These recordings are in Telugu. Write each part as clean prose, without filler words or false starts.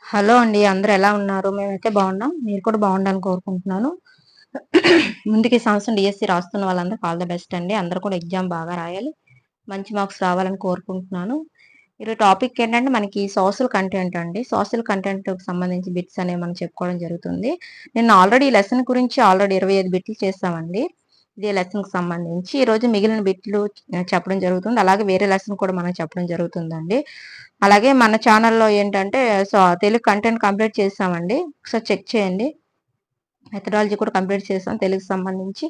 హలో అండి. అందరూ ఎలా ఉన్నారు? మేమైతే బాగున్నాం. మీరు కూడా బాగుండాలని కోరుకుంటున్నాను. ముందుకి ఈ సంవత్సరం డీఎస్సీ రాస్తున్న వాళ్ళందరికి ఆల్ ద బెస్ట్ అండి. అందరూ కూడా ఎగ్జామ్ బాగా రాయాలి. మంచి మార్క్స్ రావాలని కోరుకుంటున్నాను. ఈరోజు టాపిక్ ఏంటంటే మనకి సోషల్ కంటెంట్ అండి. సోషల్ కంటెంట్‌కి సంబంధించి బిట్స్ అనేవి మనం చెప్పుకోవడం జరుగుతుంది. నేను ఆల్రెడీ ఈ లెసన్ గురించి 25 బిట్లు చేశామండి. ఇదే లెసన్‌కి సంబంధించి. ఈరోజు మిగిలిన బిట్లు చెప్పడం జరుగుతుంది. అలాగే వేరే లెసన్ కూడా మనం చెప్పడం జరుగుతుందండి. అలాగే మన ఛానల్‌లో ఏంటంటే తెలుగు కంటెంట్ కంప్లీట్ చేసామండి. ఒకసారి చెక్ చేయండి. మెథడాలజీ కూడా కంప్లీట్ చేసాం తెలుగుకి సంబంధించి.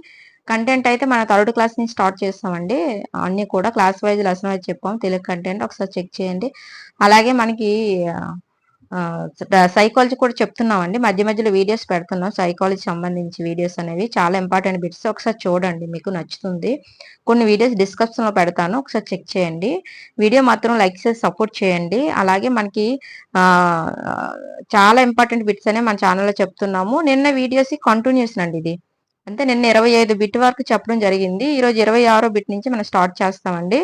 కంటెంట్ అయితే మన థర్డ్ క్లాస్ నుంచి స్టార్ట్ చేస్తామండి. అన్నీ కూడా క్లాస్ వైజ్, లెసన్ వైజ్ చెప్పాం తెలుగు కంటెంట్. ఒకసారి చెక్ చేయండి. అలాగే మనకి సైకాలజీ కూడా చెప్తున్నామండి. మధ్య మధ్యలో వీడియోస్ పెడుతున్నాం. సైకాలజీ సంబంధించి వీడియోస్ అనేవి చాలా ఇంపార్టెంట్ బిట్స్. ఒకసారి చూడండి, మీకు నచ్చుతుంది. కొన్ని వీడియోస్ డిస్క్రిప్షన్‌లో పెడతాను. ఒకసారి చెక్ చేయండి. వీడియో మాత్రం లైక్ చేసి సపోర్ట్ చేయండి. అలాగే మనకి ఆహ్, చాలా ఇంపార్టెంట్ బిట్స్ అనేవి మన ఛానల్‌లో చెప్తున్నాము. నిన్న వీడియోస్ కంటిన్యూషన్ అండి ఇది. అంటే నిన్న 25 బిట్ వరకు చెప్పడం జరిగింది. ఈరోజు 26 బిట్ నుంచి మనం స్టార్ట్ చేస్తామండి.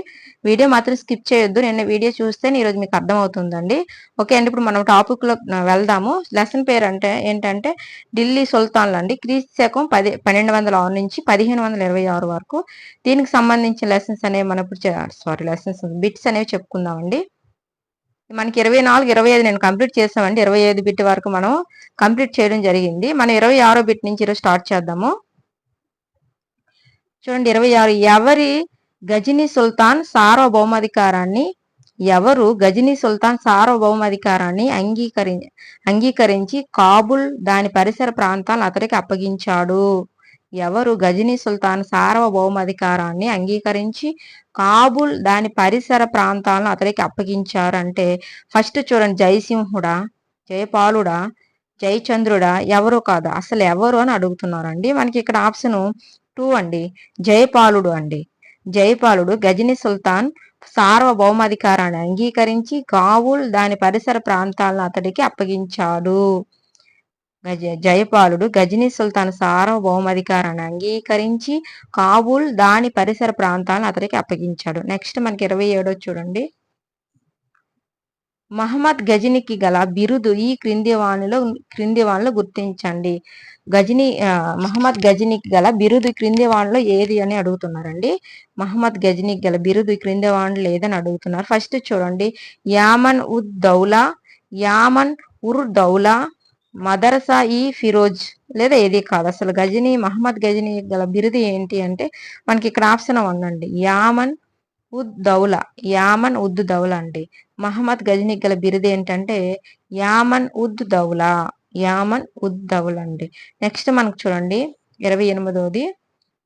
వీడియో మాత్రం స్కిప్ చేయొద్దు. నిన్న వీడియో చూస్తేనే ఈరోజు మీకు అర్థమవుతుందండి. ఓకే అండి. ఇప్పుడు మనం టాపిక్‌లో వెళ్దాము. లెసన్ పేరు అంటే ఏంటంటే ఢిల్లీ సుల్తాన్లు అండి. క్రీస్తు శకం 1206 నుంచి 1526 వరకు. దీనికి సంబంధించిన లెసన్స్ అనేవి మనం ఇప్పుడు లెసన్స్ బిట్స్ అనేవి చెప్పుకుందామండి. మనకి 24, 25 నేను కంప్లీట్ చేసామండి. 25 బిట్ వరకు మనం కంప్లీట్ చేయడం జరిగింది. మనం 26 బిట్ నుంచి ఈరోజు స్టార్ట్ చేద్దాము. చూడండి 26. ఎవరు గజనీ సుల్తాన్ సార్వభౌమాధికారాన్ని అంగీకరించి కాబుల్ దాని పరిసర ప్రాంతాలను అతడికి అప్పగించాడు? ఎవరు గజనీ సుల్తాన్ సార్వభౌమాధికారాన్ని అంగీకరించి కాబుల్ దాని పరిసర ప్రాంతాలను అతడికి అప్పగించారు అంటే ఫస్ట్ చూడండి, జయసింహుడా, జయపాలుడా, జయచంద్రుడా, ఎవరు కాదు, అసలు ఎవరు అని అడుగుతున్నారండి. మనకి ఇక్కడ ఆప్షన్ 2 అండి, జయపాలుడు అండి. జయపాలుడు గజనీ సుల్తాన్ సార్వభౌమాధికారాన్ని అంగీకరించి కాబూల్ దాని పరిసర ప్రాంతాలను అతడికి అప్పగించాడు. జయపాలుడు గజనీ సుల్తాన్ సార్వభౌమాధికారాన్ని అంగీకరించి కాబూల్ దాని పరిసర ప్రాంతాలను అతడికి అప్పగించాడు. నెక్స్ట్ మనకి 27 చూడండి. మహమ్మద్ గజనీకి గల బిరుదు ఈ క్రింది వానిలో గుర్తించండి. మహమ్మద్ గజనీకి గల బిరుదు క్రింది వానిలో ఏది అని అడుగుతున్నారండి. మహమ్మద్ గజనీకి గల బిరుదు క్రింది వానిలో ఏదని అడుగుతున్నారు. ఫస్ట్ చూడండి, యామన్ ఉద్ దౌలా, యామన్ ఉర్ దౌలా, మదరసా ఈ ఫిరోజ్, లేదా ఏది కాదు. అసలు మహమ్మద్ గజనీ గల బిరుదు ఏంటి అంటే మనకి ఇక్కడ ఆప్షన్ 1 అండి, యామన్ ఉద్ దౌలా. యామన్ ఉద్ దౌలా అండి. మహమ్మద్ గజనీ గల బిరుదు ఏంటంటే యామన్ ఉద్ దౌలా. యామన్ ఉద్ దౌలా అండి. నెక్స్ట్ మనకు చూడండి 28ది.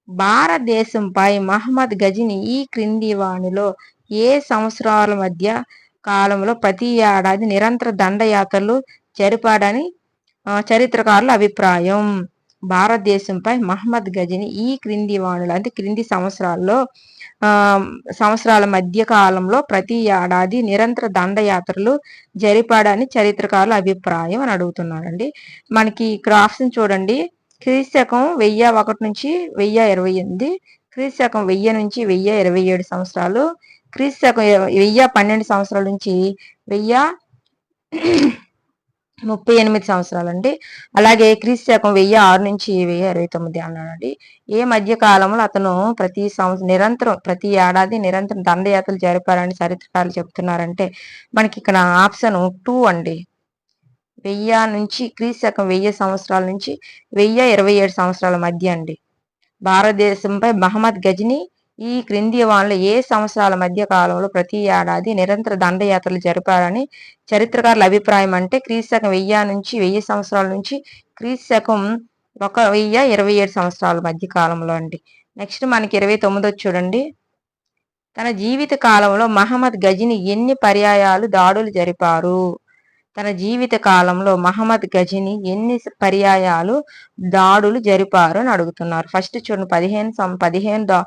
భారతదేశంపై మహమ్మద్ గజనీ ఈ క్రింది వానిలో ఏ సంవత్సరాల మధ్య కాలంలో ప్రతి ఏడాది నిరంతర దండయాత్రలు జరిపాడని చరిత్రకారుల అభిప్రాయం? భారతదేశంపై మహమ్మద్ గజనీ ఈ క్రింది వానులు అంటే క్రింది సంవత్సరాల మధ్య కాలంలో ప్రతి ఏడాది నిరంతర దండయాత్రలు జరిపాడని చరిత్రకారుల అభిప్రాయం అని అడుగుతున్నారండి. మనకి ఇక్కడ ఆప్షన్ చూడండి, క్రీస్తకం 1001 నుంచి 1028, క్రీస్తకం 1000 నుంచి 1027 సంవత్సరాలు, క్రీస్తకం 1012 సంవత్సరాల నుంచి 1038 సంవత్సరాలు అండి. అలాగే క్రీస్తకం 1006 నుంచి 1029 అన్నాడండి. ఏ మధ్య కాలంలో అతను ప్రతి ఏడాది నిరంతరం దండయాత్రలు జరిపారని చరిత్రకారులు చెప్తున్నారంటే మనకి ఇక్కడ ఆప్షన్ 2 అండి, 1000 నుంచి క్రీస్తకం 1000 సంవత్సరాల నుంచి 1027 సంవత్సరాల మధ్య అండి. భారతదేశంపై మహమ్మద్ గజనీ ఈ క్రింది వానిలో ఏ సంవత్సరాల మధ్య కాలంలో ప్రతి ఏడాది నిరంతర దండయాత్రలు జరిపారని చరిత్రకారుల అభిప్రాయం అంటే క్రీస్తకం 1000 నుంచి 1000 సంవత్సరాల నుంచి క్రీస్తకం 1027 సంవత్సరాల మధ్య కాలంలో అండి. నెక్స్ట్ మనకి 29 చూడండి. తన జీవిత కాలంలో మహమ్మద్ గజనీ ఎన్ని పర్యాయాలు దాడులు జరిపారు? తన జీవిత కాలంలో మహమ్మద్ గజనీ ఎన్ని పర్యాయాలు దాడులు జరిపారు అని అడుగుతున్నారు. ఫస్ట్ చూడండి, 15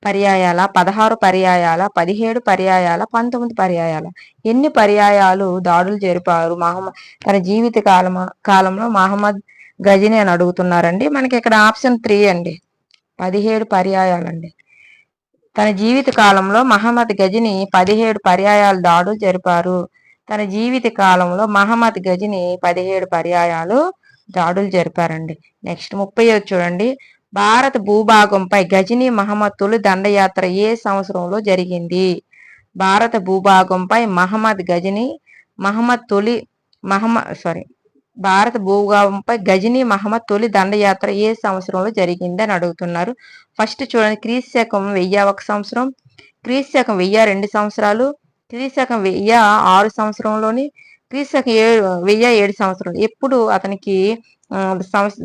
పర్యాయాల, 16 పర్యాయాల, 17 పర్యాయాల, 19 పర్యాయాల. ఎన్ని పర్యాయాలు దాడులు జరిపారు తన జీవిత కాలంలో మహమ్మద్ గజనీ అని అడుగుతున్నారండి. మనకి ఇక్కడ ఆప్షన్ 3 అండి, 17 పర్యాయాలండి. తన జీవిత కాలంలో మహమ్మద్ గజనీ 17 పర్యాయాలు దాడులు జరిపారు. తన జీవిత కాలంలో మహమ్మద్ గజని 17 పర్యాయాలు దాడులు జరిపారండి. నెక్స్ట్ 30 చూడండి. భారత భూభాగంపై గజనీ మహమ్మద్ తొలి దండయాత్ర ఏ సంవత్సరంలో జరిగింది? భారత భూభాగంపై భారత భూభాగంపై గజనీ మహమ్మద్ తొలి దండయాత్ర ఏ సంవత్సరంలో జరిగింది అని అడుగుతున్నారు. ఫస్ట్ చూడండి, క్రీస్తు శకం 1001 సంవత్సరం, క్రీస్తు శకం 1002 సంవత్సరాలు, క్రీస్తు శకం 1006 సంవత్సరంలోని, క్రీస్తు శకం 1007 సంవత్సరం. ఎప్పుడు అతనికి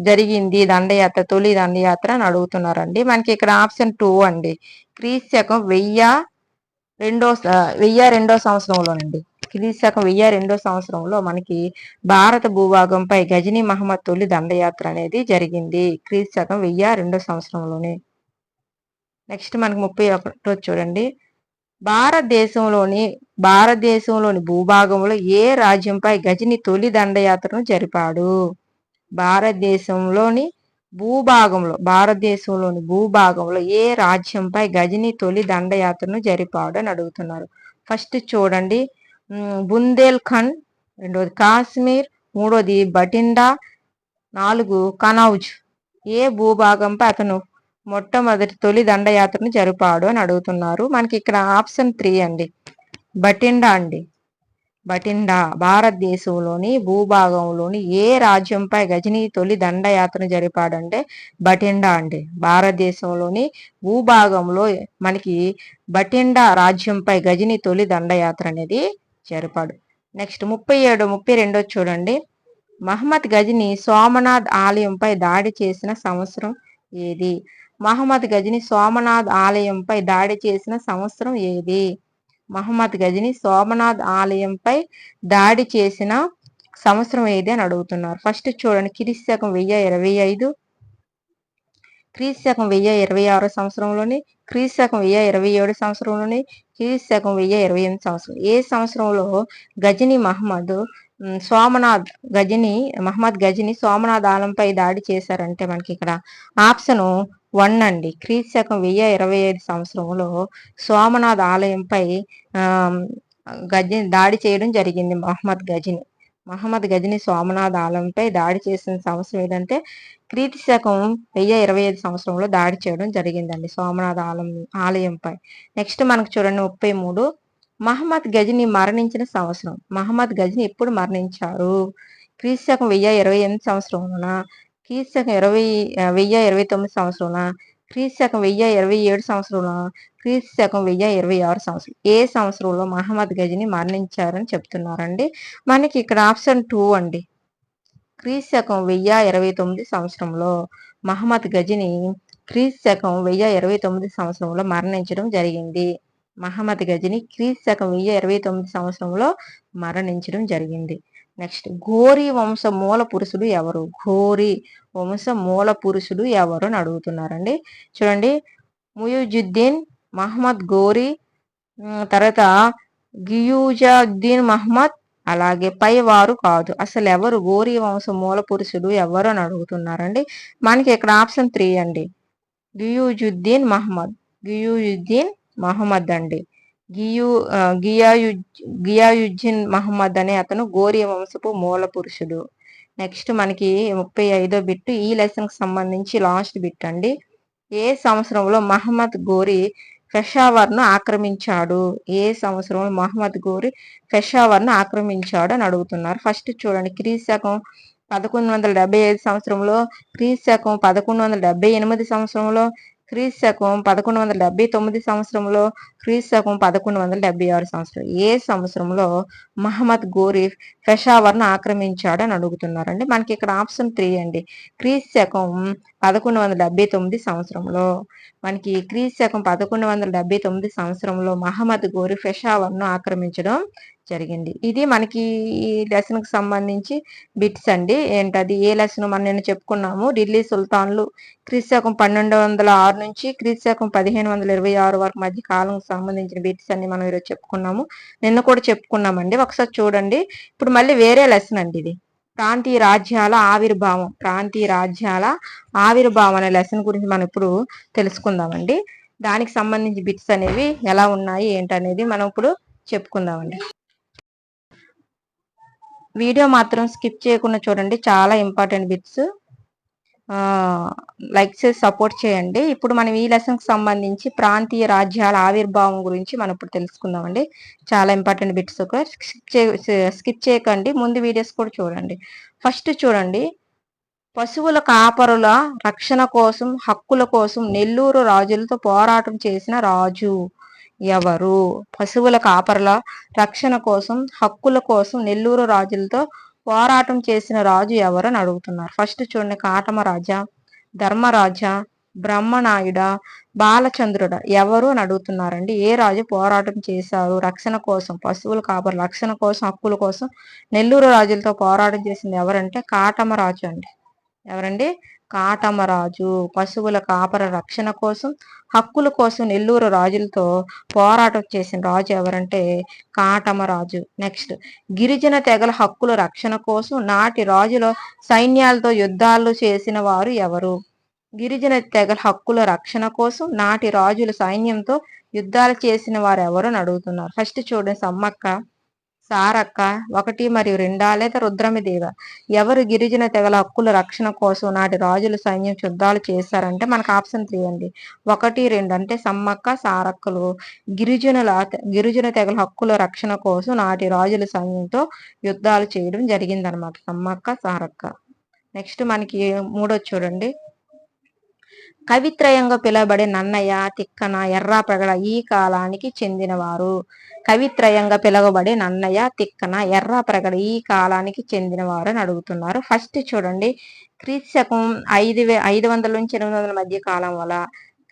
జరిగింది దండయాత్ర, తొలి దండయాత్ర అని అడుగుతున్నారండి. మనకి ఇక్కడ ఆప్షన్ 2 అండి. క్రీస్తు శకం 1002 సంవత్సరంలోనండి. క్రీస్తు శకం 1002 సంవత్సరంలో మనకి భారత భూభాగంపై గజనీ మహమ్మద్ తొలి దండయాత్ర అనేది జరిగింది. క్రీస్తు శకం 1002 సంవత్సరంలోనే. నెక్స్ట్ మనకి 31 చూడండి. భారతదేశంలోని భూభాగంలో ఏ రాజ్యంపై గజని తొలి దండయాత్రను జరిపాడు? భారతదేశంలోని భూభాగంలో ఏ రాజ్యంపై గజని తొలి దండయాత్రను జరిపాడు అని అడుగుతున్నారు. ఫస్ట్ చూడండి, బుందేల్ఖండ్, రెండోది కాశ్మీర్, మూడోది బటిండా, 4 కనౌజ్. ఏ భూభాగంపై అతను మొట్టమొదటి తొలి దండయాత్రను జరిపాడు అని అడుగుతున్నారు. మనకి ఇక్కడ ఆప్షన్ 3 అండి, బటిండా అండి. బటిండా భారతదేశంలోని భూభాగంలోని ఏ రాజ్యంపై గజనీ తొలి దండయాత్రను జరిపాడంటే బటిండా అండి. భారతదేశంలోని భూభాగంలో మనకి బటిండా రాజ్యంపై గజనీ తొలి దండయాత్ర అనేది జరిపాడు. నెక్స్ట్ 32 చూడండి. మహమ్మద్ గజని సోమనాథ్ ఆలయంపై దాడి చేసిన సంవత్సరం ఏది? మహమ్మద్ గజని సోమనాథ్ ఆలయంపై దాడి చేసిన సంవత్సరం ఏది? మహమ్మద్ గజని సోమనాథ్ ఆలయంపై దాడి చేసిన సంవత్సరం ఏది అని అడుగుతున్నారు. ఫస్ట్ చూడండి, క్రీస్తు శకం 1025, క్రీస్తు శకం 1026 సంవత్సరంలోని, క్రీస్తు శకం 1027 సంవత్సరంలోని, క్రీస్తు శకం 1028 సంవత్సరం. ఏ సంవత్సరంలో గజని మహమ్మద్ గజని సోమనాథ్ ఆలయంపై దాడి చేశారంటే మనకి ఇక్కడ ఆప్షన్ 1 అండి. క్రీస్తు శకం 1025 సంవత్సరంలో సోమనాథ్ ఆలయంపై దాడి చేయడం జరిగింది. మహమ్మద్ గజని సోమనాథ్ ఆలయంపై దాడి చేసిన సంవత్సరం ఏదంటే క్రీస్తు శకం 1025 సంవత్సరంలో దాడి చేయడం జరిగిందండి సోమనాథ్ ఆలయంపై. నెక్స్ట్ మనకు చూడండి 33. మహమ్మద్ గజని మరణించిన సంవత్సరం. మహమ్మద్ గజని ఎప్పుడు మరణించారు? క్రీస్తు శకం 1028 సంవత్సరంలోన, క్రీస్తు శకం 1029 సంవత్సరంలో, క్రీస్తు శకం 1027 సంవత్సరంలో, క్రీస్తు శకం 1026 సంవత్సరం. ఏ సంవత్సరంలో మహమ్మద్ గజని మరణించారని చెప్తున్నారండి. మనకి ఇక్కడ ఆప్షన్ 2 అండి. క్రీస్తు శకం 1029 సంవత్సరంలో మహమ్మద్ గజని క్రీస్తు శకం 1029 సంవత్సరంలో మరణించడం జరిగింది. మహమ్మద్ గజని క్రీస్తు శకం 1029 సంవత్సరంలో మరణించడం జరిగింది. నెక్స్ట్, ఘోరీ వంశ మూల పురుషుడు ఎవరు? ఘోరీ వంశ మూల పురుషుడు ఎవరు అని అడుగుతున్నారండి. చూడండి, ముయుజుద్దీన్ మహమ్మద్ ఘోరీ, తర్వాత గియుజుద్దీన్ మహమ్మద్, అలాగే పై వారు కాదు. అసలు ఎవరు ఘోరీ వంశ మూల పురుషుడు ఎవరు అని అడుగుతున్నారండి. మనకి ఇక్కడ ఆప్షన్ 3 అండి, గియుజుద్దీన్ మహమ్మద్ అండి. గియాయుద్దీన్ మహమ్మద్ అనే అతను ఘోరీ వంశపు మూల పురుషుడు. నెక్స్ట్ మనకి 35వ బిట్, ఈ లెసన్ కి సంబంధించి లాస్ట్ బిట్ అండి. ఏ సంవత్సరంలో మహమ్మద్ ఘోరీ పెషావర్ను ఆక్రమించాడు? ఏ సంవత్సరంలో మహమ్మద్ ఘోరీ పెషావర్ను ఆక్రమించాడు అని అడుగుతున్నారు. ఫస్ట్ చూడండి, క్రీస్తు శకం 1175 సంవత్సరంలో, క్రీస్తు శకం 1178 సంవత్సరంలో, క్రీస్తు శకం 1179 సంవత్సరంలో, క్రీస్తు శకం 1176 సంవత్సరం. ఏ సంవత్సరంలో మహమ్మద్ ఘోరీ పెషావర్ను ఆక్రమించాడు అని అడుగుతున్నారండి. మనకి ఇక్కడ ఆప్షన్ 3 అండి, క్రీస్తు శకం 1179 సంవత్సరంలో. మనకి క్రీస్తు శకం 1179 సంవత్సరంలో మహమ్మద్ ఘోరీ పెషావర్ను ఆక్రమించడం జరిగింది. ఇది మనకి ఈ లెసన్ కి సంబంధించి బిట్స్ అండి. ఏంటది, ఏ లెసన్ మనం నిన్న చెప్పుకున్నాము, ఢిల్లీ సుల్తాన్లు క్రీస్తు శకం 1206 నుంచి క్రీస్తు శకం 1526 వరకు మధ్య కాలం సంబంధించిన బిట్స్ అన్ని మనం ఈరోజు చెప్పుకున్నాము, నిన్న కూడా చెప్పుకున్నామండి. ఒకసారి చూడండి. ఇప్పుడు మళ్ళీ వేరే లెసన్ అండి ఇది, ప్రాంతీయ రాజ్యాల ఆవిర్భావం అనే లెసన్ గురించి మనం ఇప్పుడు తెలుసుకుందామండి. దానికి సంబంధించి బిట్స్ అనేవి ఎలా ఉన్నాయి ఏంటనేది మనం ఇప్పుడు చెప్పుకుందామండి. వీడియో మాత్రం స్కిప్ చేయకుండా చూడండి, చాలా ఇంపార్టెంట్ బిట్స్. లైక్ చేసి సపోర్ట్ చేయండి. ఇప్పుడు మనం ఈ లెసన్కి సంబంధించి ప్రాంతీయ రాజ్యాల ఆవిర్భావం గురించి మనం ఇప్పుడు తెలుసుకుందామండి. చాలా ఇంపార్టెంట్ బిట్స్. స్కిప్ చేయకండి, ముందు వీడియోస్ కూడా చూడండి. ఫస్ట్ చూడండి, పశువుల కాపరుల రక్షణ కోసం, హక్కుల కోసం నెల్లూరు రాజులతో పోరాటం చేసిన రాజు ఎవరు? పశువుల కాపరుల రక్షణ కోసం, హక్కుల కోసం నెల్లూరు రాజులతో పోరాటం చేసిన రాజు ఎవరు అని అడుగుతున్నారు. ఫస్ట్ చూడండి, కాటమరాజా, ధర్మరాజా, బ్రహ్మనాయుడ, బాలచంద్రుడ ఎవరు అని అడుగుతున్నారండి. ఏ రాజు పోరాటం చేశారు రక్షణ కోసం, పశువుల కాపరుల రక్షణ కోసం, హక్కుల కోసం నెల్లూరు రాజులతో పోరాటం చేసింది ఎవరంటే కాటమరాజు అండి. ఎవరండి? కాటమరాజు. పశువుల కాపర రక్షణ కోసం, హక్కుల కోసం నెల్లూరు రాజులతో పోరాటం చేసిన రాజు ఎవరంటే కాటమరాజు. నెక్స్ట్, గిరిజన తెగల హక్కుల రక్షణ కోసం నాటి రాజుల సైన్యాలతో యుద్ధాలు చేసిన వారు ఎవరు? గిరిజన తెగల హక్కుల రక్షణ కోసం నాటి రాజుల సైన్యంతో యుద్ధాలు చేసిన వారు ఎవరు అని అడుగుతున్నారు. ఫస్ట్ చూడండి, సమ్మక్క సారక్క 1 మరియు 2 లేదా రుద్రమదేవ ఎవరు గిరిజన తెగల హక్కుల రక్షణ కోసం నాటి రాజుల సైన్యం యుద్ధాలు చేశారంటే మనకు ఆప్షన్ 3 అండి. 1, 2 అంటే సమ్మక్క సారక్కలు గిరిజన తెగల హక్కుల రక్షణ కోసం నాటి రాజుల సైన్యంతో యుద్ధాలు చేయడం జరిగిందనమాట, సమ్మక్క సారక్క. నెక్స్ట్ మనకి 3 చూడండి, కవిత్రయంగా పిలువబడే నన్నయ్య, తిక్కన, ఎర్రాప్రగడ ఈ కాలానికి చెందినవారు. కవిత్రయంగా పిలువబడే నన్నయ్య, తిక్కన, ఎర్రాప్రగడ ఈ కాలానికి చెందినవారు అని అడుగుతున్నారు. ఫస్ట్ చూడండి, క్రీస్తకం 500 నుంచి 800 మధ్య కాలం వల్ల,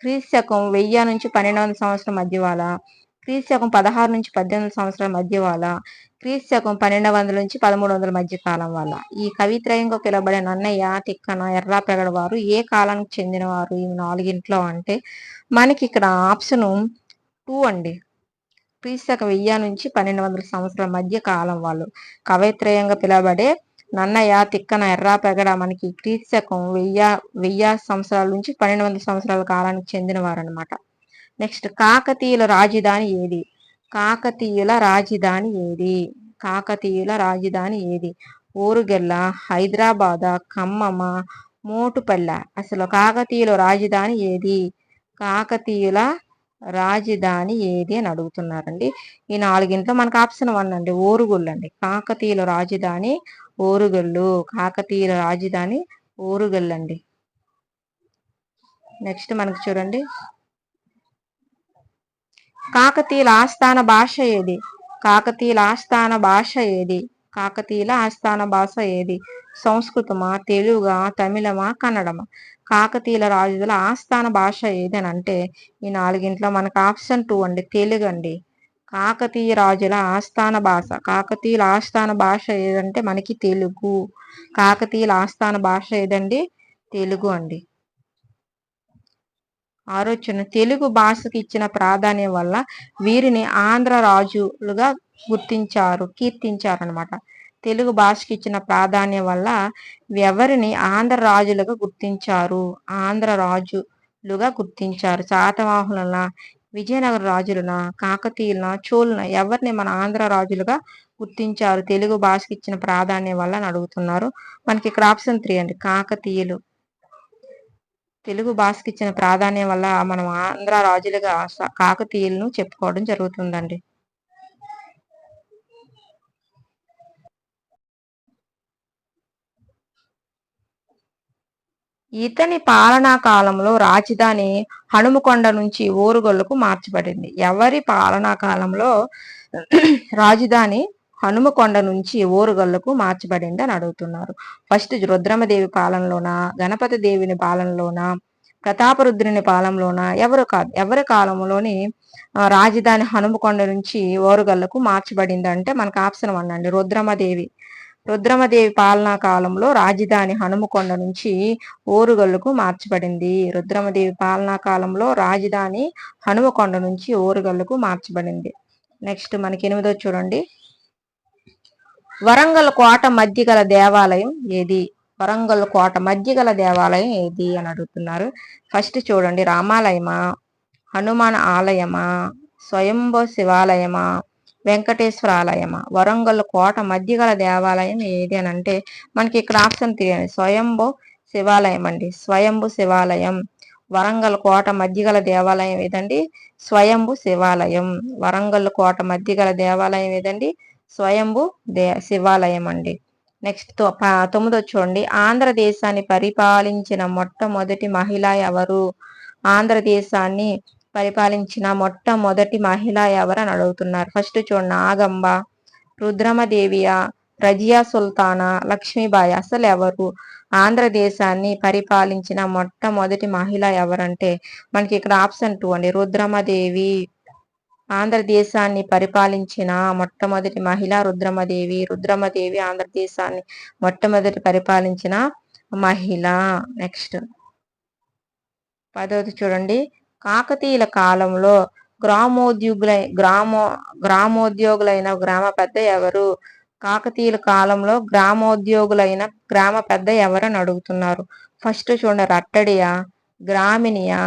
క్రీస్తకం 1000 నుంచి 1200 సంవత్సరం మధ్య వాళ్ళ, క్రీస్తకం 16 నుంచి 1800 సంవత్సరాల మధ్య వాళ్ళ, క్రీస్తకం 1200 నుంచి 1300 మధ్య కాలం వల్ల. ఈ కవిత్రయంగా పిలువబడే నన్నయ్య, తిక్కన, ఎర్రాప్రగడ వారు ఏ కాలానికి చెందినవారు ఈ 4గింట్లో అంటే మనకి ఇక్కడ ఆప్షన్ 2 అండి. క్రీస్తకం 1000 నుంచి 1200 సంవత్సరాల మధ్య కాలం వాళ్ళు. కవిత్రయంగా పిలువబడే నన్నయ్య, తిక్కన, ఎర్రాప్రగడ మనకి క్రీస్తకం 1000 సంవత్సరాల నుంచి 1200 సంవత్సరాల కాలానికి చెందినవారు అనమాట. నెక్స్ట్, కాకతీయుల రాజధాని ఏది? కాకతీయుల రాజధాని ఏది? కాకతీయుల రాజధాని ఏది? ఓరుగెల్ల, హైదరాబాద, ఖమ్మమ, మోటుపల్లె. అసలు కాకతీయుల రాజధాని ఏది? కాకతీయుల రాజధాని ఏది అని అడుగుతున్నారండి. ఈ 4గింట్లో మనకు ఆప్షన్ 1 అండి, ఓరుగొల్లు అండి. కాకతీయుల రాజధాని ఓరుగల్లు. కాకతీయుల రాజధాని ఓరుగల్లు అండి. నెక్స్ట్ మనకి చూడండి, కాకతీయుల ఆస్థాన భాష ఏది? కాకతీయుల ఆస్థాన భాష ఏది? కాకతీయుల ఆస్థాన భాష ఏది? సంస్కృతమా, తెలుగా, తమిళమా, కన్నడమా? కాకతీయుల రాజుల ఆస్థాన భాష ఏది అని అంటే ఈ 4గింట్లో మనకు ఆప్షన్ 2 అండి, తెలుగు అండి. కాకతీయ రాజుల ఆస్థాన భాష, కాకతీయుల ఆస్థాన భాష ఏదంటే మనకి తెలుగు. కాకతీయుల ఆస్థాన భాష ఏదండి? తెలుగు అండి. ఆలోచన, తెలుగు భాషకు ఇచ్చిన ప్రాధాన్యం వల్ల వీరిని ఆంధ్ర రాజులుగా కీర్తించారనమాట. తెలుగు భాషకి ఇచ్చిన ప్రాధాన్యం వల్ల ఎవరిని ఆంధ్ర రాజులుగా గుర్తించారు? ఆంధ్ర రాజులుగా గుర్తించారు. శాతవాహనుల, విజయనగర రాజులన, కాకతీయులన, చోళున ఎవరిని మన ఆంధ్ర రాజులుగా గుర్తించారు తెలుగు భాషకి ఇచ్చిన ప్రాధాన్యం వల్ల అని అడుగుతున్నారు. మనకి ఇక్కడ ఆప్షన్ 3 అండి, కాకతీయులు. తెలుగు భాషకి ఇచ్చిన ప్రాధాన్యం వల్ల మనం ఆంధ్ర రాజులుగా కాకతీయులను చెప్పుకోవడం జరుగుతుందండి. ఇతని పాలనా కాలంలో రాజధాని హనుమకొండ నుంచి ఓరుగల్లుకు మార్చబడింది. ఎవరి పాలనా కాలంలో రాజధాని హనుమకొండ నుంచి ఓరుగల్లుకు మార్చబడింది అని అడుగుతున్నారు. ఫస్ట్ రుద్రమదేవి పాలనలోన, గణపతి దేవుని పాలనలోన, ప్రతాపరుద్రుని పాలనలోన ఎవరి కాలంలోని రాజధాని హనుమకొండ నుంచి ఓరుగల్లుకు మార్చబడింది అంటే మనకు ఆప్షన్ 1 అండి, రుద్రమదేవి పాలనా కాలంలో రాజధాని హనుమకొండ నుంచి ఓరుగల్లుకు మార్చబడింది. రుద్రమదేవి పాలనా కాలంలో రాజధాని హనుమకొండ నుంచి ఓరుగల్లుకు మార్చబడింది. నెక్స్ట్ మనకి 8వ చూడండి, వరంగల్ కోట మధ్య గల దేవాలయం ఏది? వరంగల్ కోట మధ్య గల దేవాలయం ఏది అని అడుగుతున్నారు. ఫస్ట్ చూడండి, రామాలయమా, హనుమాన్ ఆలయమా, స్వయంభూ శివాలయమా, వెంకటేశ్వర ఆలయమా? వరంగల్ కోట మధ్య గల దేవాలయం ఏది అని అంటే మనకి ఇక్కడ ఆప్షన్ తీయండి. స్వయంభూ శివాలయం అండి. స్వయంభూ శివాలయం. వరంగల్ కోట మధ్య గల దేవాలయం ఏదండి? స్వయంభూ శివాలయం. వరంగల్ కోట మధ్య గల దేవాలయం ఏదండి? స్వయంభూ శివాలయం అండి. నెక్స్ట్ 9 చూడండి. ఆంధ్రదేశాన్ని పరిపాలించిన మొట్టమొదటి మహిళ ఎవరు? ఆంధ్రదేశాన్ని పరిపాలించిన మొట్టమొదటి మహిళ ఎవరని అడుగుతున్నారు. ఫస్ట్ చూడండి, నాగంబ, రుద్రమదేవియా, రజియా సుల్తానా, లక్ష్మీబాయి. అసలు ఎవరు ఆంధ్రదేశాన్ని పరిపాలించిన మొట్టమొదటి మహిళ ఎవరంటే మనకి ఇక్కడ ఆప్షన్ 2 అండి, రుద్రమదేవి. ఆంధ్రదేశాన్ని పరిపాలించిన మొట్టమొదటి మహిళ రుద్రమదేవి. రుద్రమదేవి ఆంధ్రదేశాన్ని మొట్టమొదటి పరిపాలించిన మహిళ. నెక్స్ట్ 10వ చూడండి. కాకతీయుల కాలంలో గ్రామోద్యోగులైన గ్రామ పెద్ద ఎవరు? కాకతీయుల కాలంలో గ్రామోద్యోగులైన గ్రామ పెద్ద ఎవరని అడుగుతున్నారు. ఫస్ట్ చూడండి, రట్టడియా, గ్రామినియా,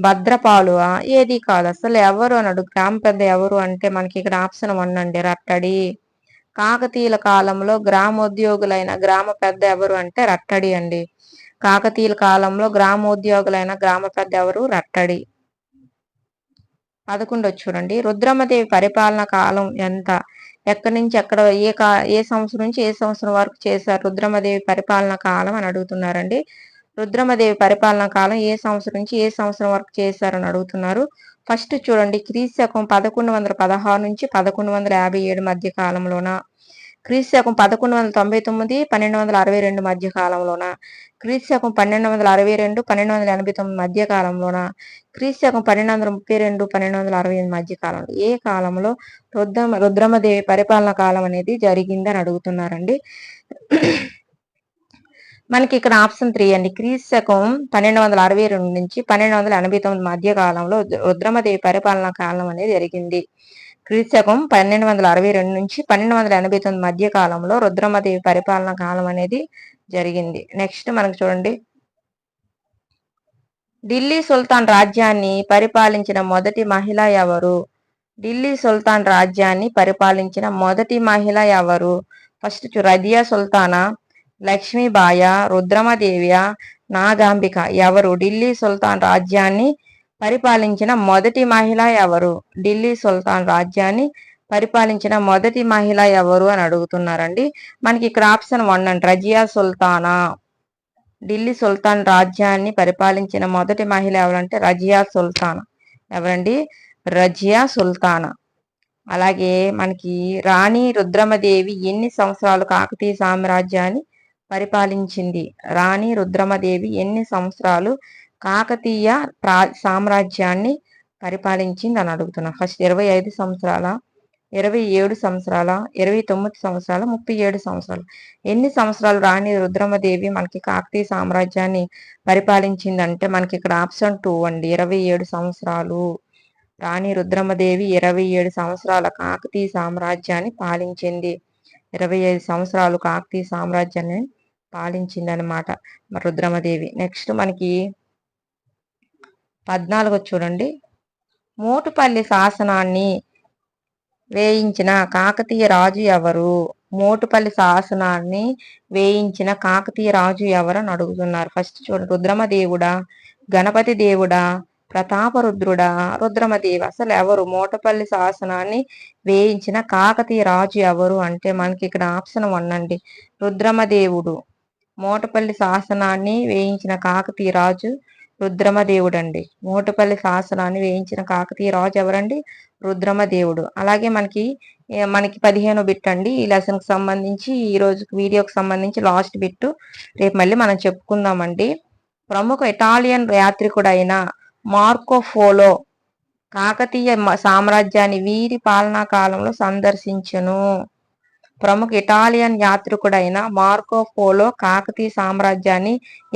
భద్రపాలువా, ఏది కాదు. అసలు ఎవరు అన్నాడు? గ్రామ పెద్ద ఎవరు అంటే మనకి ఇక్కడ ఆప్షన్ 1 అండి, రట్టడి. కాకతీయుల కాలంలో గ్రామోద్యోగులైన గ్రామ పెద్ద ఎవరు అంటే రట్టడి అండి. కాకతీయుల కాలంలో గ్రామోద్యోగులైన గ్రామ పెద్ద ఎవరు? రట్టడి. 11 చూడండి. రుద్రమదేవి పరిపాలన కాలం ఎంత? ఎక్కడి నుంచి ఎక్కడ, ఏ సంవత్సరం నుంచి ఏ సంవత్సరం వరకు చేశారు రుద్రమదేవి పరిపాలన కాలం అని అడుగుతున్నారండి. రుద్రమదేవి పరిపాలన కాలం ఏ సంవత్సరం నుంచి ఏ సంవత్సరం వరకు చేశారని అడుగుతున్నారు. ఫస్ట్ చూడండి, క్రీస్తు శకం 1116 నుంచి 1157 మధ్య కాలంలోన, క్రీస్తు శకం 1199 1262 మధ్య కాలంలోన, క్రీస్తు శకం 1262 1289 మధ్య కాలంలోన, క్రీస్తు శకం 1232 1268 మధ్య కాలంలో, ఏ కాలంలో రుద్రమదేవి పరిపాలన కాలం అనేది జరిగిందని అడుగుతున్నారండి. మనకి ఇక్కడ ఆప్షన్ 3 అండి, క్రీస్తు శకం 1262 నుంచి 1289 మధ్య కాలంలో రుద్రమదేవి పరిపాలన కాలం అనేది జరిగింది. క్రీస్తు శకం 1262 నుంచి 1289 మధ్య కాలంలో రుద్రమదేవి పరిపాలన కాలం అనేది జరిగింది. నెక్స్ట్ మనకు చూడండి, ఢిల్లీ సుల్తాన్ రాజ్యాన్ని పరిపాలించిన మొదటి మహిళ ఎవరు? ఢిల్లీ సుల్తాన్ రాజ్యాన్ని పరిపాలించిన మొదటి మహిళ ఎవరు? ఫస్ట్ రజియా సుల్తానా, లక్ష్మీబాయ, రుద్రమదేవియ, నాగాంబిక. ఎవరు ఢిల్లీ సుల్తాన్ రాజ్యాన్ని పరిపాలించిన మొదటి మహిళ ఎవరు? ఢిల్లీ సుల్తాన్ రాజ్యాన్ని పరిపాలించిన మొదటి మహిళ ఎవరు అని అడుగుతున్నారండి. మనకి ఇక్కడ ఆప్షన్ 1 అండి, రజియా సుల్తానా. ఢిల్లీ సుల్తాన్ రాజ్యాన్ని పరిపాలించిన మొదటి మహిళ ఎవరంటే రజియా సుల్తానా. ఎవరండి? రజియా సుల్తానా. అలాగే మనకి రాణి రుద్రమదేవి ఎన్ని సంవత్సరాలు కాకతీయ సామ్రాజ్యాన్ని పరిపాలించింది? రాణి రుద్రమదేవి ఎన్ని సంవత్సరాలు కాకతీయ సామ్రాజ్యాన్ని పరిపాలించింది అని అడుగుతున్నా. ఫస్ట్ 25 సంవత్సరాల, 27 సంవత్సరాల, 29 సంవత్సరాల, 37 సంవత్సరాలు. ఎన్ని సంవత్సరాలు రాణి రుద్రమదేవి మనకి కాకతీయ సామ్రాజ్యాన్ని పరిపాలించిందంటే మనకి ఇక్కడ ఆప్షన్ 2 అండి, 27 సంవత్సరాలు. రాణి రుద్రమదేవి 27 సంవత్సరాల కాకతీయ సామ్రాజ్యాన్ని పాలించింది. 25 సంవత్సరాలు కాకతీయ సామ్రాజ్యాన్ని పాలించింది అనమాట రుద్రమదేవి. నెక్స్ట్ మనకి 14 చూడండి. మోటుపల్లి శాసనాన్ని వేయించిన కాకతీయ రాజు ఎవరు? మోటుపల్లి శాసనాన్ని వేయించిన కాకతీయ రాజు ఎవరు అని అడుగుతున్నారు. ఫస్ట్ చూడండి, రుద్రమదేవుడా, గణపతి దేవుడా, ప్రతాపరుద్రుడా, రుద్రమదేవి. అసలు ఎవరు మోటుపల్లి శాసనాన్ని వేయించిన కాకతీయ రాజు ఎవరు అంటే మనకి ఇక్కడ ఆప్షన్ 1 అండి, రుద్రమదేవుడు. మోటుపల్లి శాసనాన్ని వేయించిన కాకతీయ రాజు రుద్రమదేవుడు అండి. మోటుపల్లి శాసనాన్ని వేయించిన కాకతీయ రాజు ఎవరండి? రుద్రమదేవుడు. అలాగే మనకి 15 బిట్ అండి ఈ లెసన్కి సంబంధించి, ఈ రోజు వీడియోకి సంబంధించి లాస్ట్ బిట్ రేపు మళ్ళీ మనం చెప్పుకుందామండి. ప్రముఖ ఇటాలియన్ యాత్రికుడైన మార్కో పోలో కాకతీయ సామ్రాజ్యాన్ని వీరి పాలనా కాలంలో సందర్శించును. ప్రముఖ ఇటాలియన్ యాత్రికుడైన మార్కో పోలో కాకతీయ సామ్రాజ్యాన్ని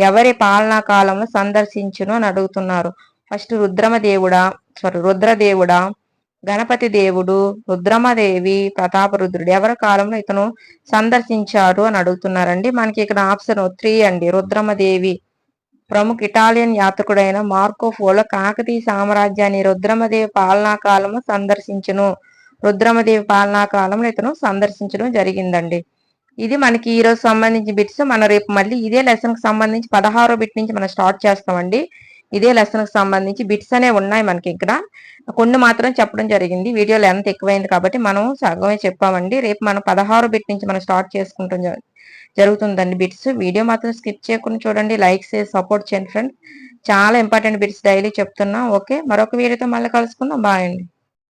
ఎవరి పాలనా కాలంలో సందర్శించును అని అడుగుతున్నారు. ఫస్ట్ రుద్రదేవుడా, గణపతి దేవుడు, రుద్రమదేవి, ప్రతాపరుద్రుడు. ఎవరి కాలంలో ఇతను సందర్శించారు అని అడుగుతున్నారండి. మనకి ఇక్కడ ఆప్షన్ 3 అండి, రుద్రమదేవి. ప్రముఖ ఇటాలియన్ యాత్రికుడైన మార్కో పోలో కాకతీయ సామ్రాజ్యాన్ని రుద్రమదేవి పాలనా కాలంలో సందర్శించును. రుద్రమదేవి పాలనా కాలంలో ఇతను సందర్శించడం జరిగిందండి. ఇది మనకి ఈ రోజు సంబంధించిన బిట్స్. మనం రేపు మళ్ళీ ఇదే లెసన్ కి సంబంధించి 16వ బిట్ నుంచి మనం స్టార్ట్ చేస్తామండి. ఇదే లెసన్ కి సంబంధించి బిట్స్ అనేవి ఉన్నాయి మనకి ఇక్కడ. కొన్ని మాత్రం చెప్పడం జరిగింది. వీడియో లెంత్ ఎక్కువైంది కాబట్టి మనం సగమే చెప్పామండి. రేపు మనం 16 బిట్ నుంచి మనం స్టార్ట్ చేసుకుంటాం జరుగుతుందండి బిట్స్. వీడియో మాత్రం స్కిప్ చేయకుండా చూడండి. లైక్ చేసి సపోర్ట్ చేయండి ఫ్రెండ్స్. చాలా ఇంపార్టెంట్ బిట్స్ డైలీ చెప్తున్నా. ఓకే, మరొక వీడియోతో మళ్ళీ కలుసుకుందాం. బాయ్ అండి.